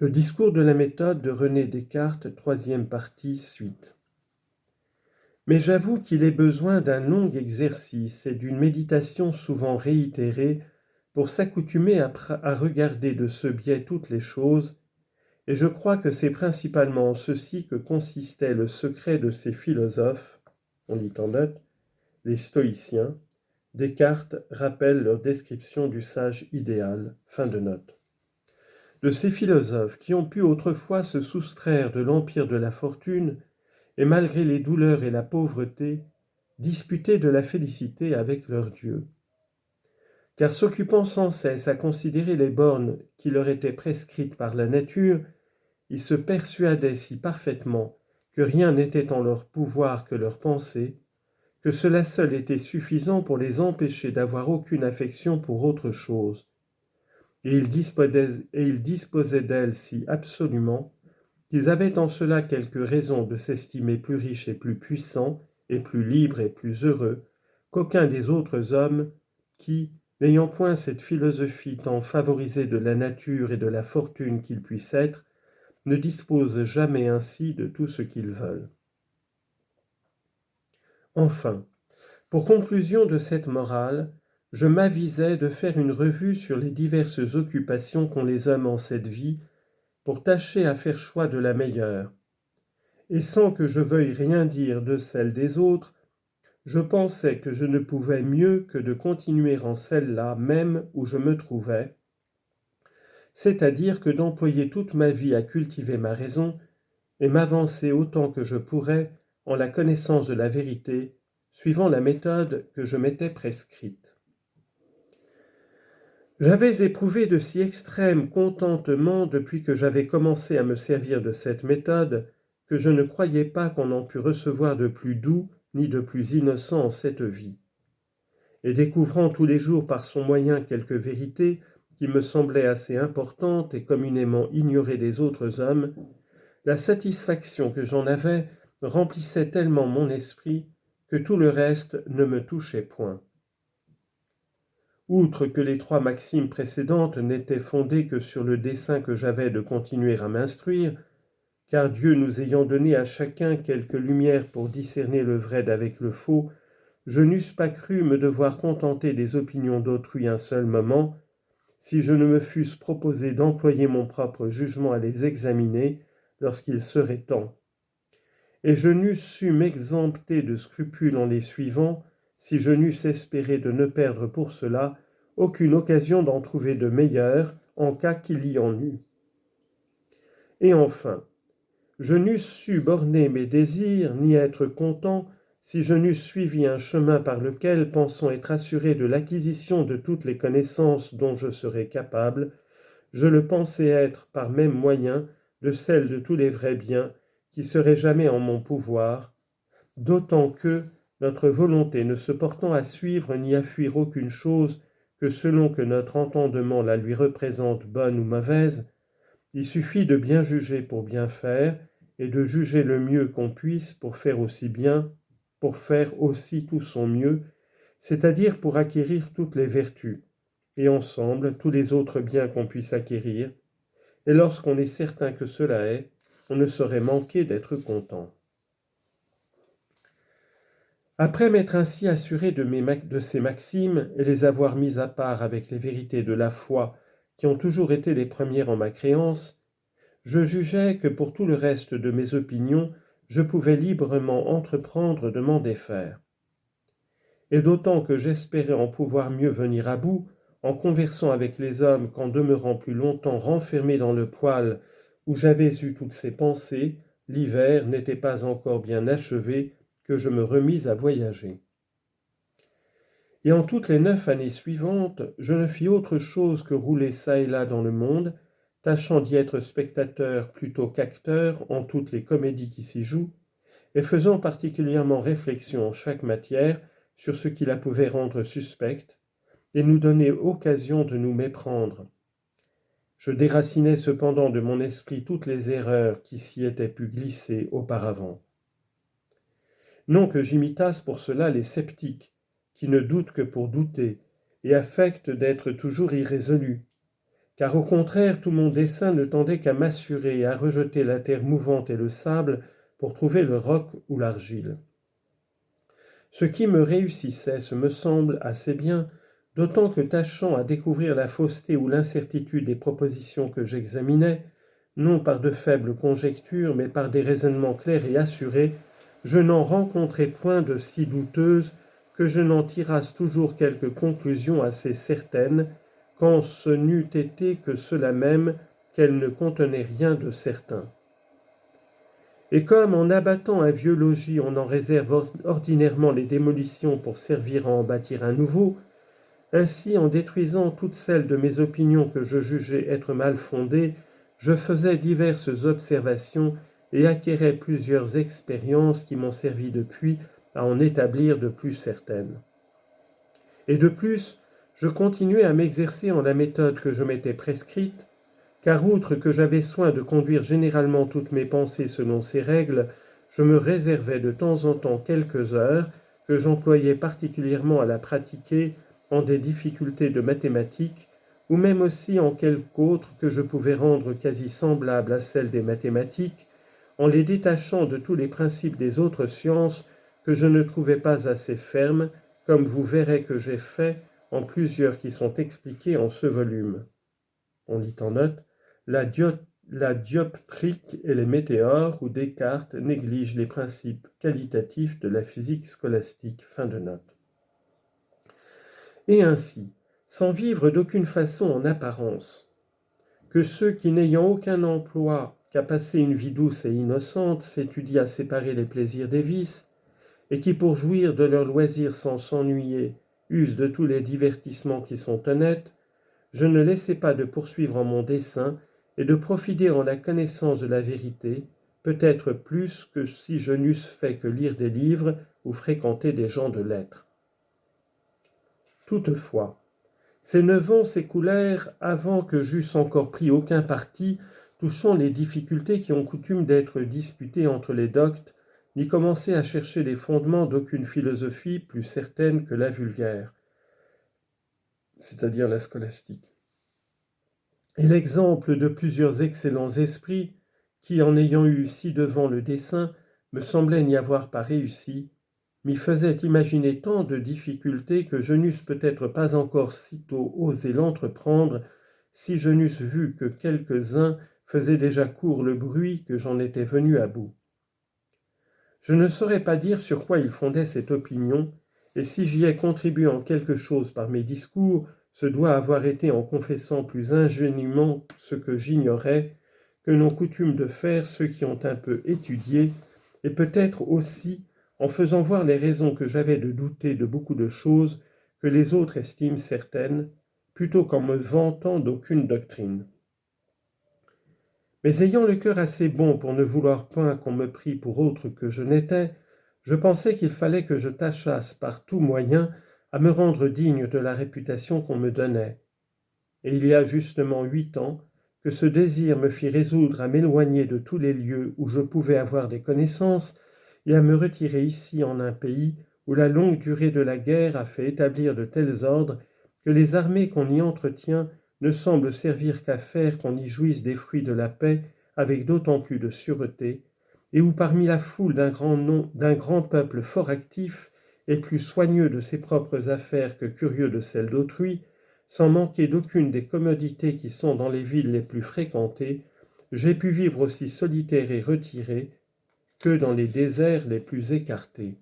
Le discours de la méthode de René Descartes, troisième partie, suite. Mais j'avoue qu'il est besoin d'un long exercice et d'une méditation souvent réitérée pour s'accoutumer à regarder de ce biais toutes les choses, et je crois que c'est principalement en ceci que consistait le secret de ces philosophes, on lit en note, les stoïciens. Descartes rappelle leur description du sage idéal, fin de note. De ces philosophes qui ont pu autrefois se soustraire de l'empire de la fortune et malgré les douleurs et la pauvreté, disputer de la félicité avec leur Dieu. Car s'occupant sans cesse à considérer les bornes qui leur étaient prescrites par la nature, ils se persuadaient si parfaitement que rien n'était en leur pouvoir que leur pensée, que cela seul était suffisant pour les empêcher d'avoir aucune affection pour autre chose. Et ils disposaient d'elle si absolument qu'ils avaient en cela quelque raison de s'estimer plus riches et plus puissants, et plus libres et plus heureux qu'aucun des autres hommes qui, n'ayant point cette philosophie tant favorisée de la nature et de la fortune qu'ils puissent être, ne disposent jamais ainsi de tout ce qu'ils veulent. Enfin, pour conclusion de cette morale, je m'avisais de faire une revue sur les diverses occupations qu'ont les hommes en cette vie pour tâcher à faire choix de la meilleure. Et sans que je veuille rien dire de celle des autres, je pensais que je ne pouvais mieux que de continuer en celle-là même où je me trouvais, c'est-à-dire que d'employer toute ma vie à cultiver ma raison et m'avancer autant que je pourrais en la connaissance de la vérité, suivant la méthode que je m'étais prescrite. J'avais éprouvé de si extrêmes contentements depuis que j'avais commencé à me servir de cette méthode que je ne croyais pas qu'on en pût recevoir de plus doux ni de plus innocent en cette vie. Et découvrant tous les jours par son moyen quelques vérités qui me semblaient assez importantes et communément ignorées des autres hommes, la satisfaction que j'en avais remplissait tellement mon esprit que tout le reste ne me touchait point. Outre que les 3 maximes précédentes n'étaient fondées que sur le dessein que j'avais de continuer à m'instruire, car Dieu nous ayant donné à chacun quelque lumière pour discerner le vrai d'avec le faux, je n'eusse pas cru me devoir contenter des opinions d'autrui un seul moment, si je ne me fusse proposé d'employer mon propre jugement à les examiner lorsqu'il serait temps. Et je n'eusse su m'exempter de scrupules en les suivant, si je n'eusse espéré de ne perdre pour cela aucune occasion d'en trouver de meilleures en cas qu'il y en eût. Et enfin, je n'eusse su borner mes désirs ni être content si je n'eusse suivi un chemin par lequel, pensant être assuré de l'acquisition de toutes les connaissances dont je serais capable, je le pensais être par même moyen de celle de tous les vrais biens qui seraient jamais en mon pouvoir, d'autant que, notre volonté ne se portant à suivre ni à fuir aucune chose que selon que notre entendement la lui représente bonne ou mauvaise, il suffit de bien juger pour bien faire, et de juger le mieux qu'on puisse pour faire aussi bien, pour faire aussi tout son mieux, c'est-à-dire pour acquérir toutes les vertus, et ensemble tous les autres biens qu'on puisse acquérir, et lorsqu'on est certain que cela est, on ne saurait manquer d'être content. Après m'être ainsi assuré de ces maximes et les avoir mises à part avec les vérités de la foi qui ont toujours été les premières en ma créance, je jugeais que pour tout le reste de mes opinions, je pouvais librement entreprendre de m'en défaire. Et d'autant que j'espérais en pouvoir mieux venir à bout, en conversant avec les hommes qu'en demeurant plus longtemps renfermé dans le poêle où j'avais eu toutes ces pensées, l'hiver n'était pas encore bien achevé que je me remis à voyager. Et en toutes les 9 années suivantes, je ne fis autre chose que rouler çà et là dans le monde, tâchant d'y être spectateur plutôt qu'acteur en toutes les comédies qui s'y jouent, et faisant particulièrement réflexion en chaque matière sur ce qui la pouvait rendre suspecte, et nous donner occasion de nous méprendre. Je déracinais cependant de mon esprit toutes les erreurs qui s'y étaient pu glisser auparavant. Non que j'imitasse pour cela les sceptiques, qui ne doutent que pour douter, et affectent d'être toujours irrésolus, car au contraire tout mon dessein ne tendait qu'à m'assurer et à rejeter la terre mouvante et le sable pour trouver le roc ou l'argile. Ce qui me réussissait, ce me semble assez bien, d'autant que tâchant à découvrir la fausseté ou l'incertitude des propositions que j'examinais, non par de faibles conjectures, mais par des raisonnements clairs et assurés, je n'en rencontrai point de si douteuses que je n'en tirasse toujours quelques conclusions assez certaines, quand ce n'eût été que cela même qu'elles ne contenaient rien de certain. Et comme en abattant un vieux logis on en réserve ordinairement les démolitions pour servir à en bâtir un nouveau, ainsi en détruisant toutes celles de mes opinions que je jugeais être mal fondées, je faisais diverses observations et acquérais plusieurs expériences qui m'ont servi depuis à en établir de plus certaines. Et de plus, je continuais à m'exercer en la méthode que je m'étais prescrite, car outre que j'avais soin de conduire généralement toutes mes pensées selon ces règles, je me réservais de temps en temps quelques heures que j'employais particulièrement à la pratiquer en des difficultés de mathématiques, ou même aussi en quelque autre que je pouvais rendre quasi semblable à celle des mathématiques, en les détachant de tous les principes des autres sciences que je ne trouvais pas assez fermes, comme vous verrez que j'ai fait en plusieurs qui sont expliqués en ce volume. On lit en note la dioptrique et les météores où Descartes néglige les principes qualitatifs de la physique scolastique. Fin de note. Et ainsi, sans vivre d'aucune façon en apparence, que ceux qui n'ayant aucun emploi qu'à passer une vie douce et innocente s'étudient à séparer les plaisirs des vices, et qui pour jouir de leurs loisirs sans s'ennuyer usent de tous les divertissements qui sont honnêtes, je ne laissai pas de poursuivre en mon dessein et de profiter en la connaissance de la vérité, peut-être plus que si je n'eusse fait que lire des livres ou fréquenter des gens de lettres. Toutefois, ces 9 ans s'écoulèrent avant que j'eusse encore pris aucun parti touchant les difficultés qui ont coutume d'être disputées entre les doctes, ni commencé à chercher les fondements d'aucune philosophie plus certaine que la vulgaire, c'est-à-dire la scolastique. Et l'exemple de plusieurs excellents esprits qui, en ayant eu ci-devant le dessein, me semblaient n'y avoir pas réussi, m'y faisait imaginer tant de difficultés que je n'eusse peut-être pas encore sitôt osé l'entreprendre si je n'eusse vu que quelques-uns faisaient déjà court le bruit que j'en étais venu à bout. Je ne saurais pas dire sur quoi ils fondaient cette opinion, et si j'y ai contribué en quelque chose par mes discours, ce doit avoir été en confessant plus ingénument ce que j'ignorais, que n'ont coutume de faire ceux qui ont un peu étudié, et peut-être aussi en faisant voir les raisons que j'avais de douter de beaucoup de choses que les autres estiment certaines, plutôt qu'en me vantant d'aucune doctrine. Mais ayant le cœur assez bon pour ne vouloir point qu'on me prît pour autre que je n'étais, je pensais qu'il fallait que je tâchasse par tout moyen à me rendre digne de la réputation qu'on me donnait. Et il y a justement 8 ans que ce désir me fit résoudre à m'éloigner de tous les lieux où je pouvais avoir des connaissances et à me retirer ici en un pays où la longue durée de la guerre a fait établir de tels ordres que les armées qu'on y entretient ne semblent servir qu'à faire qu'on y jouisse des fruits de la paix avec d'autant plus de sûreté, et où parmi la foule d'un grand peuple fort actif et plus soigneux de ses propres affaires que curieux de celles d'autrui, sans manquer d'aucune des commodités qui sont dans les villes les plus fréquentées, j'ai pu vivre aussi solitaire et retiré que dans les déserts les plus écartés.